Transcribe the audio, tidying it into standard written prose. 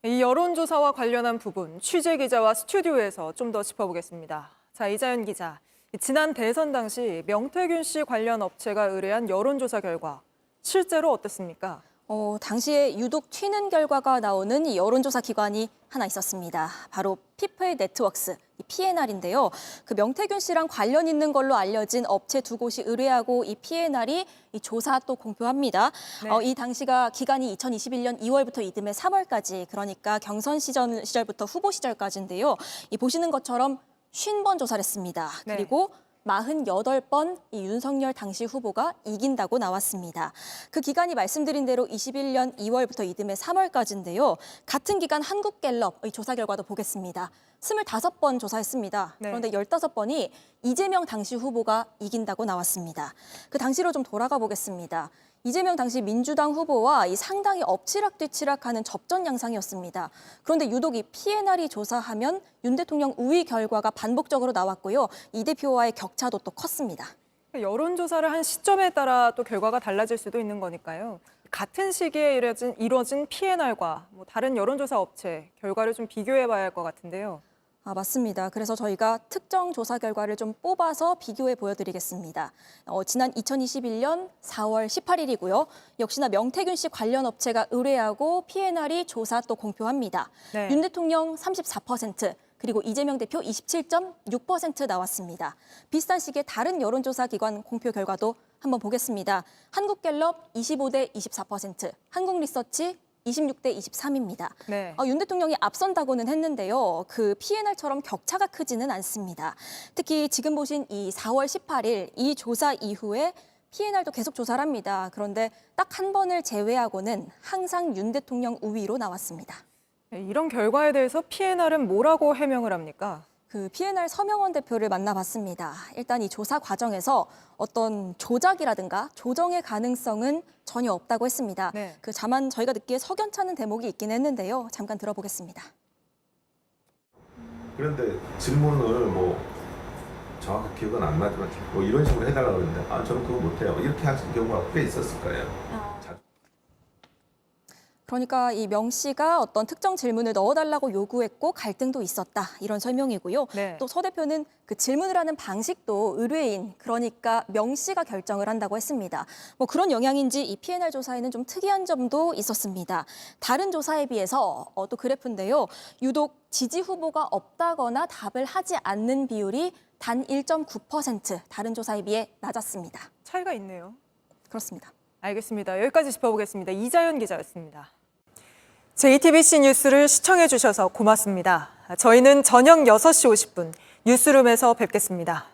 이 여론조사와 관련한 부분, 취재기자와 스튜디오에서 좀 더 짚어보겠습니다. 자, 이자연 기자. 지난 대선 당시 명태균 씨 관련 업체가 의뢰한 여론조사 결과, 실제로 어땠습니까? 당시에 유독 튀는 결과가 나오는 이 여론조사 기관이 하나 있었습니다. 바로 피플 네트워크스, PNR인데요. 그 명태균 씨랑 관련 있는 걸로 알려진 업체 두 곳이 의뢰하고 이 PNR이 이 조사 또 공표합니다. 네. 이 당시가 기간이 2021년 2월부터 이듬해 3월까지, 그러니까 경선 시절부터 후보 시절까지인데요. 이 보시는 것처럼 50번 조사를 했습니다. 네. 그리고 48번 이 윤석열 당시 후보가 이긴다고 나왔습니다. 그 기간이 말씀드린 대로 21년 2월부터 이듬해 3월까지인데요. 같은 기간 한국갤럽의 조사 결과도 보겠습니다. 25번 조사했습니다. 네. 그런데 15번이 이재명 당시 후보가 이긴다고 나왔습니다. 그 당시로 좀 돌아가 보겠습니다. 이재명 당시 민주당 후보와 이 상당히 엎치락뒤치락하는 접전 양상이었습니다. 그런데 유독 이 PNR이 조사하면 윤 대통령 우위 결과가 반복적으로 나왔고요. 이 대표와의 격차도 또 컸습니다. 여론조사를 한 시점에 따라 또 결과가 달라질 수도 있는 거니까요. 같은 시기에 이뤄진 PNR과 다른 여론조사 업체 결과를 좀 비교해봐야 할 것 같은데요. 맞습니다. 그래서 저희가 특정 조사 결과를 좀 뽑아서 비교해 보여드리겠습니다. 지난 2021년 4월 18일이고요. 역시나 명태균 씨 관련 업체가 의뢰하고 PNR이 조사 또 공표합니다. 네. 윤 대통령 34%, 그리고 이재명 대표 27.6% 나왔습니다. 비슷한 시기에 다른 여론조사 기관 공표 결과도 한번 보겠습니다. 한국갤럽 25대 24%, 한국리서치 26대 23입니다. 네. 윤 대통령이 앞선다고는 했는데요. 그 PNR처럼 격차가 크지는 않습니다. 특히 지금 보신 이 4월 18일 이 조사 이후에 PNR도 계속 조사를 합니다. 그런데 딱 한 번을 제외하고는 항상 윤 대통령 우위로 나왔습니다. 이런 결과에 대해서 PNR은 뭐라고 해명을 합니까? 그 PNR 서명원 대표를 만나봤습니다. 일단 이 조사 과정에서 어떤 조작이라든가 조정의 가능성은 전혀 없다고 했습니다. 네. 다만 저희가 듣기에 석연찮은 대목이 있긴 했는데요. 잠깐 들어보겠습니다. 그런데 질문을 정확히 기억은 안 나지만 이런 식으로 해달라고 그러는데 저는 그거 못해요. 이렇게 하신 경우가 꽤 있었을 거예요. 그러니까 이 명 씨가 어떤 특정 질문을 넣어달라고 요구했고 갈등도 있었다, 이런 설명이고요. 네. 또 서 대표는 그 질문을 하는 방식도 의뢰인, 그러니까 명 씨가 결정을 한다고 했습니다. 그런 영향인지 이 PNR 조사에는 좀 특이한 점도 있었습니다. 다른 조사에 비해서 또 그래프인데요. 유독 지지 후보가 없다거나 답을 하지 않는 비율이 단 1.9%, 다른 조사에 비해 낮았습니다. 차이가 있네요. 그렇습니다. 알겠습니다. 여기까지 짚어보겠습니다. 이자연 기자였습니다. JTBC 뉴스를 시청해 주셔서 고맙습니다. 저희는 저녁 6시 50분 뉴스룸에서 뵙겠습니다.